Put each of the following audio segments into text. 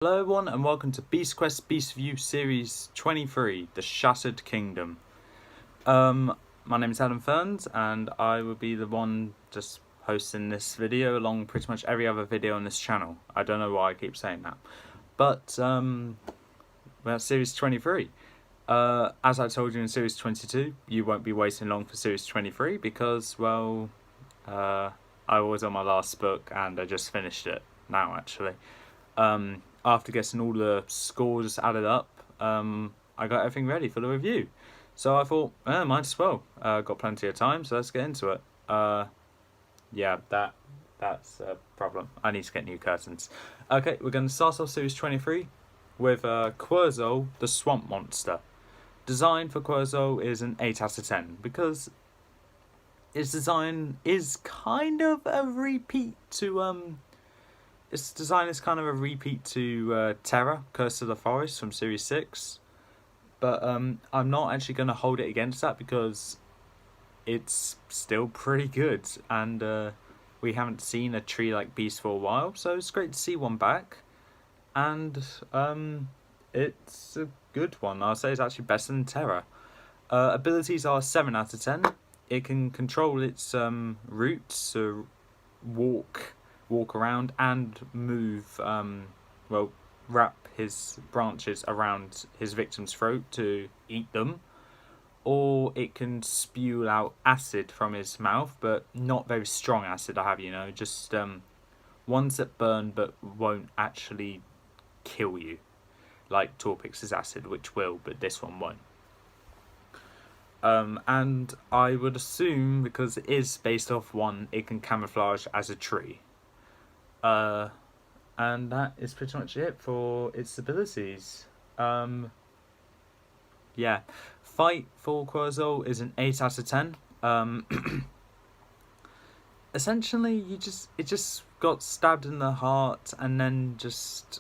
Hello everyone and welcome to Beast Quest Beast View Series 23, The Shattered Kingdom. My name is Adam Ferns and I will be the one just hosting this video along pretty much every other video on this channel. I don't know why I keep saying that. But, well, Series 23. As I told you in Series 22, you won't be waiting long for Series 23 because, well, I was on my last book and I just finished it now actually. After getting all the scores added up, I got everything ready for the review. So I thought, might as well. Got plenty of time, so let's get into it. Yeah, that's a problem. I need to get new curtains. Okay, we're going to start off Series 23 with Corzo, the Swamp Monster. Design for Corzo is an 8 out of 10 because its design is kind of a repeat to Its design is kind of a repeat to Terra, Curse of the Forest from Series 6. But I'm not actually going to hold it against that because it's still pretty good. And we haven't seen a tree-like beast for a while, so it's great to see one back. And it's a good one. I'll say it's actually better than Terra. Abilities are 7 out of 10. It can control its roots, so walk around and move, wrap his branches around his victim's throat to eat them, or it can spew out acid from his mouth, but not very strong acid, just ones that burn but won't actually kill you, like Torpix's acid, which will, but this one won't. And I would assume, because it is based off one, it can camouflage as a tree. And that is pretty much it for its abilities. Yeah, fight for Corzo is an 8 out of 10. Essentially, it just got stabbed in the heart and then just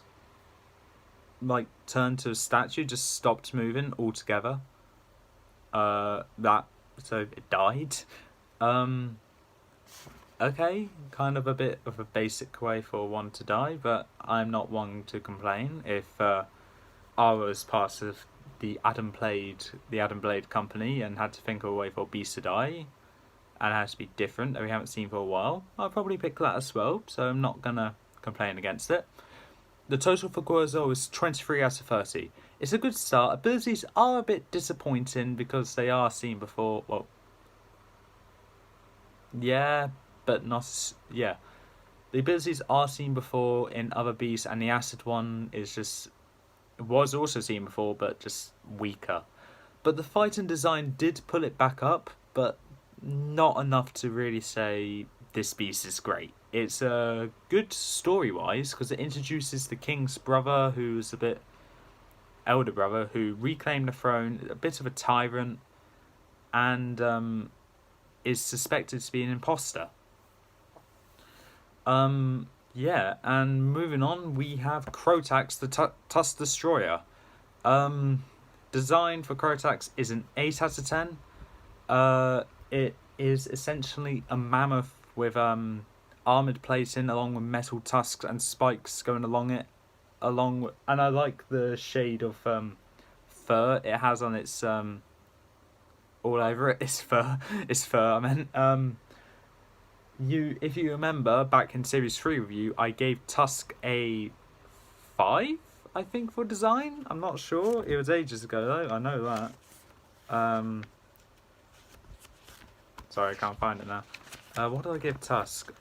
turned to a statue, just stopped moving altogether. So it died. Okay, kind of a bit of a basic way for one to die, but I'm not one to complain. If I was part of the Adam Blade company and had to think of a way for beasts to die, and it has to be different that we haven't seen for a while, I'll probably pick that as well, so I'm not gonna complain against it. The total for Corzo is 23 out of 30. It's a good start. Abilities are a bit disappointing because they are seen before, well, yeah, but not, yeah. The abilities are seen before in other beasts, and the acid one was also seen before, but just weaker. But the fight and design did pull it back up, but not enough to really say this beast is great. It's good story-wise because it introduces the king's brother, who's a bit elder brother, who reclaimed the throne, a bit of a tyrant, and is suspected to be an imposter. Yeah, and moving on, we have Crotax, the Tusk Destroyer. Design for Crotax is an 8 out of 10. It is essentially a mammoth with armoured plating along with metal tusks and spikes going along it. And I like the shade of fur it has on its all over it. It's fur. I meant if you remember back in Series 3 review, I gave Tusk a 5, I think, for design. I'm not sure. It was ages ago though. I know that. Sorry, I can't find it now. What did I give Tusk?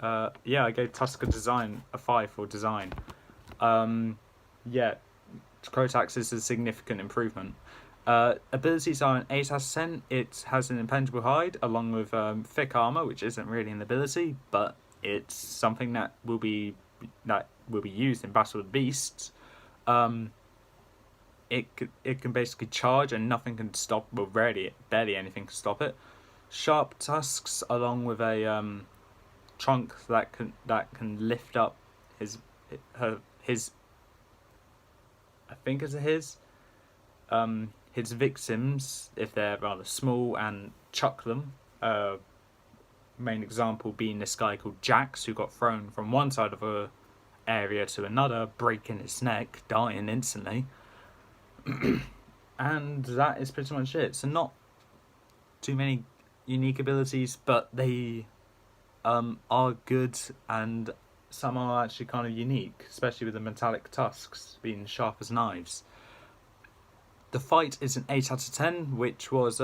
Yeah, I gave Tusk a 5 for design. Yeah, Crotax is a significant improvement. Abilities are an 8 out of 10. It has an impenetrable hide along with thick armor, which isn't really an ability, but it's something that will be used in battle with beasts. It can basically charge and nothing can stop. Well, barely anything can stop it. Sharp tusks along with a trunk that can lift up his I think it's his victims if they're rather small and chuck them. Main example being this guy called Jax, who got thrown from one side of area to another, breaking its neck, dying instantly. And that is pretty much it. So not too many unique abilities, but they are good, and some are actually kind of unique, especially with the metallic tusks being sharp as knives. The fight is an 8 out of 10, which was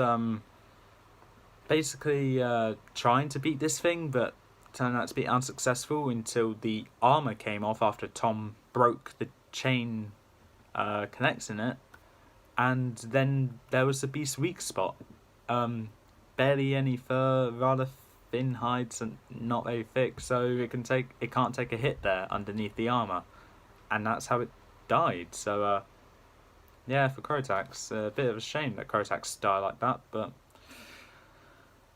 basically trying to beat this thing, but turned out to be unsuccessful until the armour came off after Tom broke the chain connecting it, and then there was the beast's weak spot. Barely any fur, rather thin hides and not very thick, so it can't take a hit there underneath the armour, and that's how it died. So yeah, for Crotax, a bit of a shame that Crotax die like that, but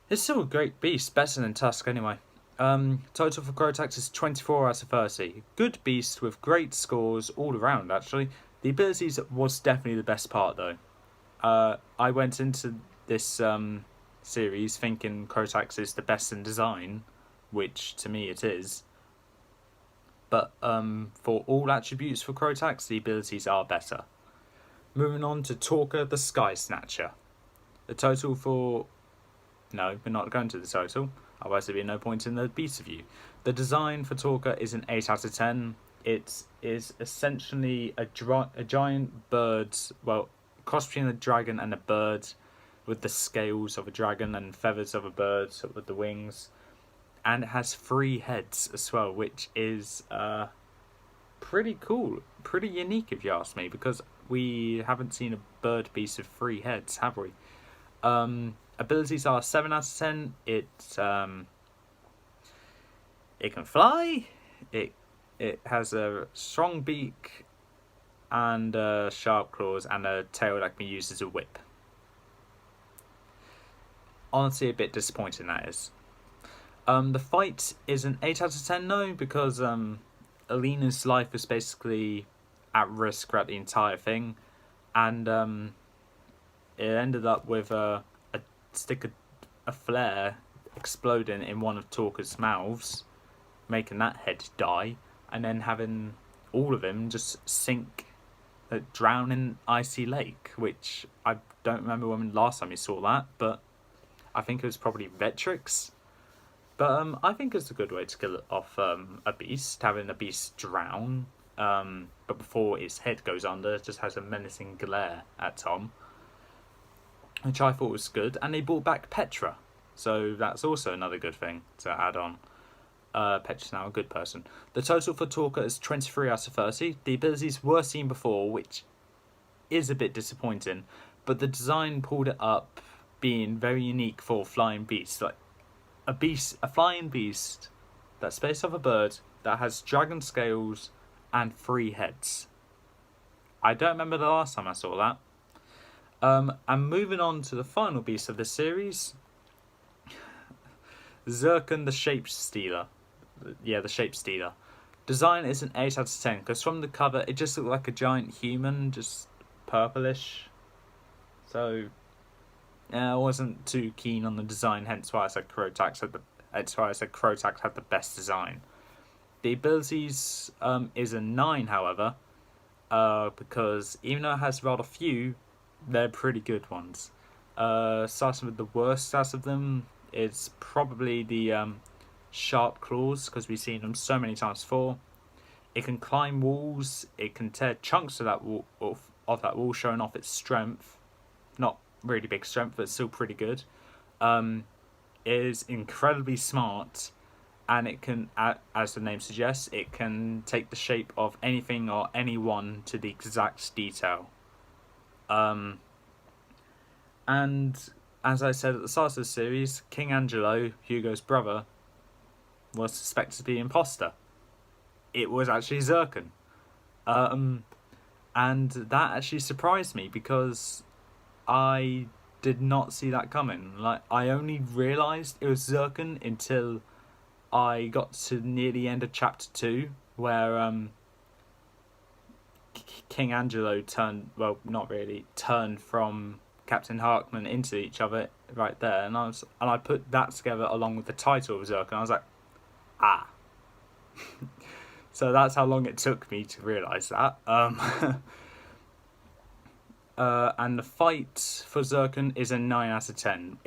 it's still a great beast, better than Tusk anyway. Total for Crotax is 24 out of 30. Good beast with great scores all around, actually. The abilities was definitely the best part, though. I went into this series thinking Crotax is the best in design, which to me it is. But for all attributes for Crotax, the abilities are better. Moving on to Talker the Skysnatcher. The total for... No, we're not going to the total, otherwise there'd be no point in the beast review. The design for Talker is an 8 out of 10. It is essentially a giant bird, well, cross between a dragon and a bird, with the scales of a dragon and feathers of a bird with the wings. And it has 3 heads as well, which is pretty cool, pretty unique if you ask me, because we haven't seen a bird beast with 3 heads, have we? Abilities are 7 out of 10. It can fly. It has a strong beak and sharp claws and a tail that can be used as a whip. Honestly, a bit disappointing that is. The fight is an 8 out of 10 though, because Alina's life is basically at risk throughout the entire thing, and it ended up with a flare exploding in one of Talker's mouths, making that head die, and then having all of him just drown in icy lake, which I don't remember when last time you saw that, but I think it was probably Vetrix. But I think it's a good way to kill off a beast, having a beast drown, but before its head goes under, it just has a menacing glare at Tom, which I thought was good. And they brought back Petra, so that's also another good thing to add on. Petra's now a good person. The total for Talker is 23 out of 30. The abilities were seen before, which is a bit disappointing, but the design pulled it up, being very unique for flying beasts. Like a flying beast that's based off a bird that has dragon scales and 3 heads. I don't remember the last time I saw that. And moving on to the final beast of this series, Zircon the Shapestealer. Yeah, the Shapestealer. Design is an 8 out of 10, because from the cover it just looked like a giant human, just purplish. So I wasn't too keen on the design, hence why I said Crotax had the best design. The abilities is a 9, however, because even though it has rather few, they're pretty good ones. Starting with the worst out of them, it's probably the sharp claws, because we've seen them so many times before. It can climb walls. It can tear chunks of that wall, showing off its strength. Not really big strength, but still pretty good. It is incredibly smart, and it can, as the name suggests, it can take the shape of anything or anyone to the exact detail. And as I said at the start of the series, King Angelo, Hugo's brother, was suspected to be an imposter. It was actually Zircon. And that actually surprised me, because I did not see that coming. Like, I only realised it was Zircon until I got to near the end of chapter 2, where King Angelo turned from Captain Harkman into each other right there, and I put that together along with the title of Zircon. I was like, So that's how long it took me to realise that. And the fight for Zircon is a 9 out of 10.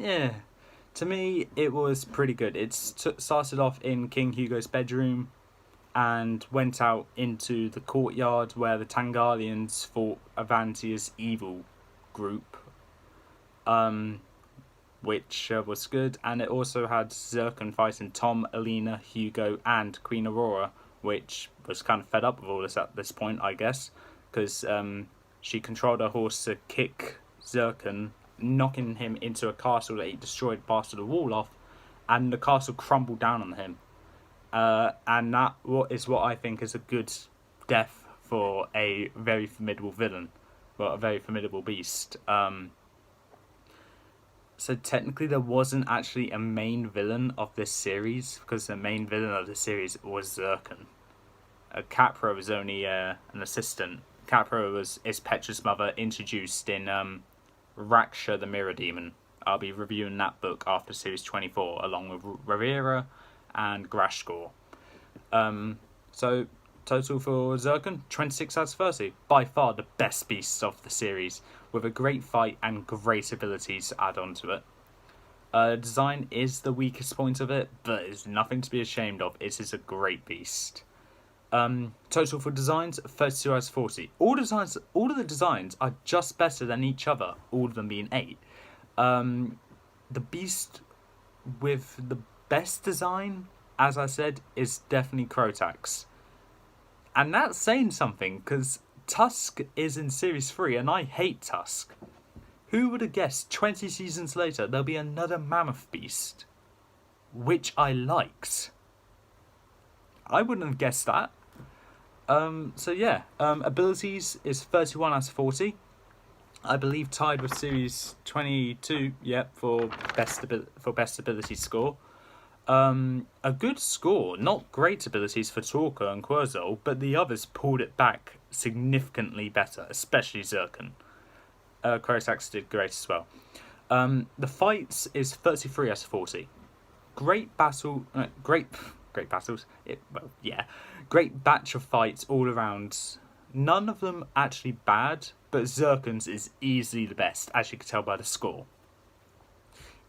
To me, it was pretty good. It started off in King Hugo's bedroom and went out into the courtyard where the Tangarians fought Avantia's evil group, which was good. And it also had Zircon fighting Tom, Alina, Hugo, and Queen Aurora, which was kind of fed up with all this at this point, I guess, because she controlled her horse to kick Zircon, knocking him into a castle that he destroyed, blasted the wall off, and the castle crumbled down on him. And that is what I think is a good death for a very formidable villain, well, a very formidable beast. So technically there wasn't actually a main villain of this series, because the main villain of the series was Zircon. Capra was only an assistant. Capra is Petra's mother, introduced in Raksha the Mirror Demon. I'll be reviewing that book after series 24, along with Rivera and Grashkor. So total for Zircon, 26 out of 30. By far the best beast of the series, with a great fight and great abilities to add on to it. Design is the weakest point of it, but it's nothing to be ashamed of. It is a great beast. Total for designs, 32 out of 40. All of the designs are just better than each other, all of them being 8. The beast with the best design, as I said, is definitely Crotax. And that's saying something, because Tusk is in Series 3, and I hate Tusk. Who would have guessed 20 seasons later there'll be another Mammoth Beast, which I liked? I wouldn't have guessed that. Abilities is 31 out of 40. I believe tied with Series 22, for best ability score. A good score, not great abilities for Torka and Corzo, but the others pulled it back significantly better, especially Zircon. Crotax did great as well. The fights is 33 out of 40. Great battles. Great batch of fights all around. None of them actually bad, but Zircon's is easily the best, as you can tell by the score.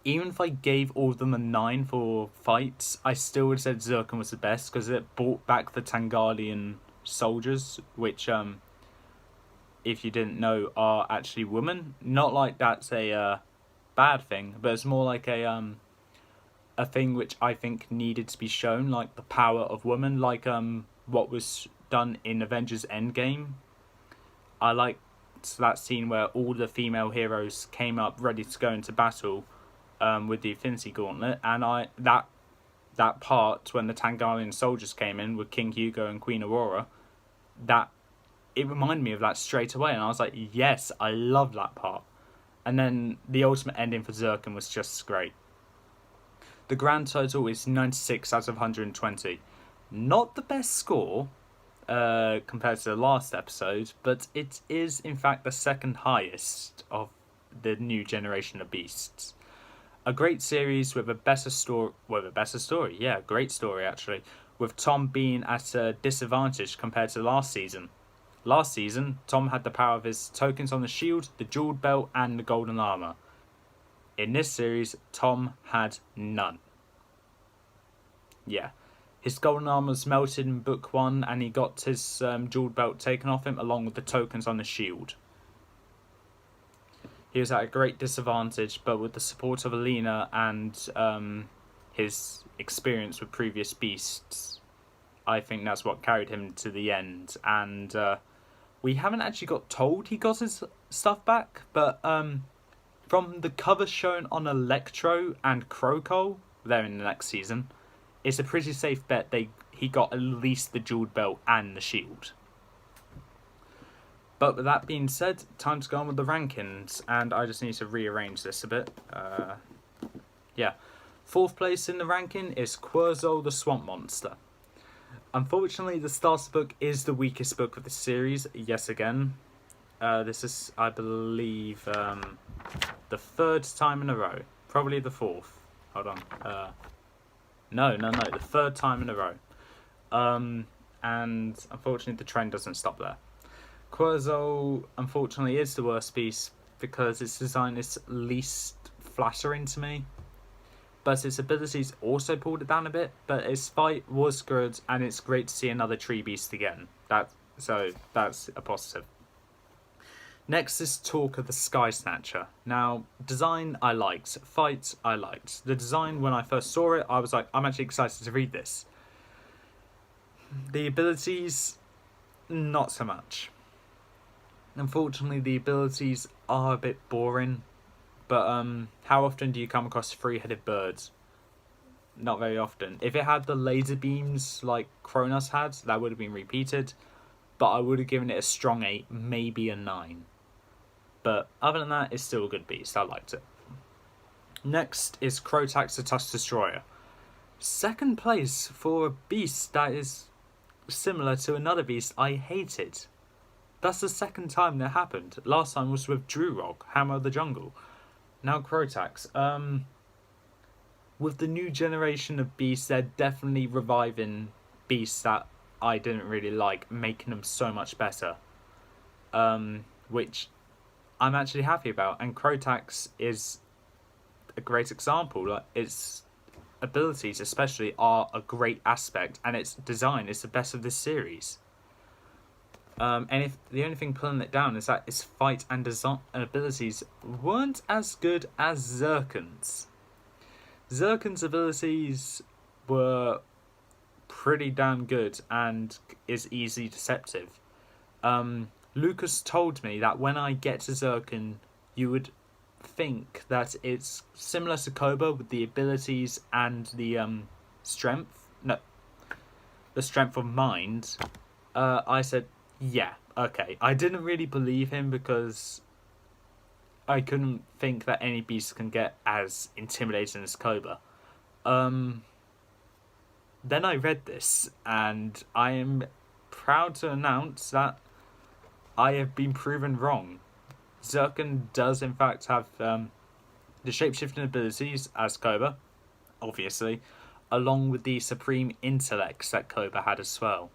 Even if I gave all of them a 9 for fights, I still would have said Zircon was the best, because it brought back the Tangarian soldiers, which, if you didn't know, are actually women. Not like that's a bad thing, but it's more like a thing which I think needed to be shown, like the power of women, like what was done in Avengers Endgame. I liked that scene where all the female heroes came up ready to go into battle with the Infinity Gauntlet, and that part when the Tangarian soldiers came in with King Hugo and Queen Aurora, that it reminded me of that straight away, and I was like, yes, I love that part. And then the ultimate ending for Zircon was just great. The grand total is 96 out of 120. Not the best score compared to the last episode, but it is in fact the second highest of the new generation of beasts. A great series with a better story. Great story actually. With Tom being at a disadvantage compared to last season. Last season, Tom had the power of his tokens on the shield, the jeweled belt, and the golden armor. In this series, Tom had none. His golden armor was melted in book 1, and he got his jeweled belt taken off him along with the tokens on the shield. He was at a great disadvantage, but with the support of Alina and his experience with previous beasts, I think that's what carried him to the end. And we haven't actually got told he got his stuff back, but from the covers shown on Electro and Crocol, they're in the next season, it's a pretty safe bet he got at least the jeweled belt and the shield. But with that being said, time to go on with the rankings, and I just need to rearrange this a bit. 4th place in the ranking is Corzo the Swamp Monster. Unfortunately, the starter book is the weakest book of the series, yes again. This is, I believe, the 3rd time in a row. Probably the 4th. Hold on. No, the 3rd time in a row. And unfortunately the trend doesn't stop there. Corzo, unfortunately, is the worst beast because its design is least flattering to me. But its abilities also pulled it down a bit, but its fight was good, and it's great to see another tree beast again. So that's a positive. Next is talk of the Skysnatcher. Now, design I liked, fight I liked. The design, when I first saw it, I was like, I'm actually excited to read this. The abilities, not so much. Unfortunately, the abilities are a bit boring. But how often do you come across three-headed birds? Not very often. If it had the laser beams like Kronos had, that would have been repeated. But I would have given it a strong 8, maybe a 9. But other than that, it's still a good beast. I liked it. Next is Crotax the Tusk Destroyer. Second place for a beast that is similar to another beast I hated. That's the second time that happened. Last time was with Drurog, Hammer of the Jungle. Now Crotax. With the new generation of beasts, they're definitely reviving beasts that I didn't really like, making them so much better. Which I'm actually happy about. And Crotax is a great example. Like, its abilities especially are a great aspect, and its design is the best of this series. And if the only thing pulling it down is that its fight and design and abilities weren't as good as Zircon's. Zircon's abilities were pretty damn good and is easily deceptive. Lucas told me that when I get to Zircon, you would think that it's similar to Cobra with the abilities and the strength. No, the strength of mind. I said, yeah, okay. I didn't really believe him because I couldn't think that any beast can get as intimidating as Cobra. Then I read this, and I am proud to announce that I have been proven wrong. Zircon does in fact have the shapeshifting abilities as Cobra, obviously, along with the supreme intellects that Cobra had as well.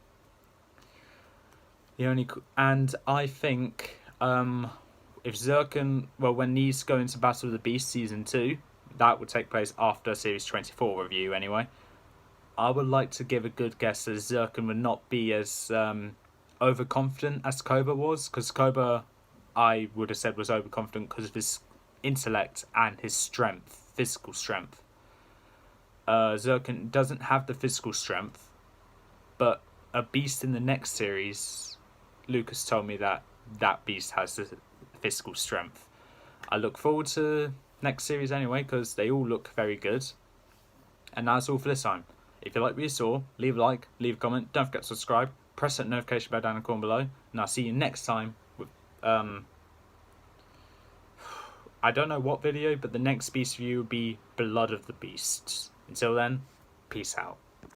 And I think if Zircon, when these go into Battle of the Beast Season 2, that would take place after Series 24 review anyway, I would like to give a good guess that Zircon would not be as overconfident as Cobra was, because Cobra, I would have said, was overconfident because of his intellect and his strength, physical strength. Zircon doesn't have the physical strength, but a beast in the next series, Lucas told me that that beast has the physical strength. I look forward to next series anyway, because they all look very good. And that's all for this time. If you like what you saw, leave a like, leave a comment, don't forget to subscribe, press that notification bell down in the corner below, and I'll see you next time with I don't know what video, but the next beast review will be Blood of the Beasts. Until then, peace out.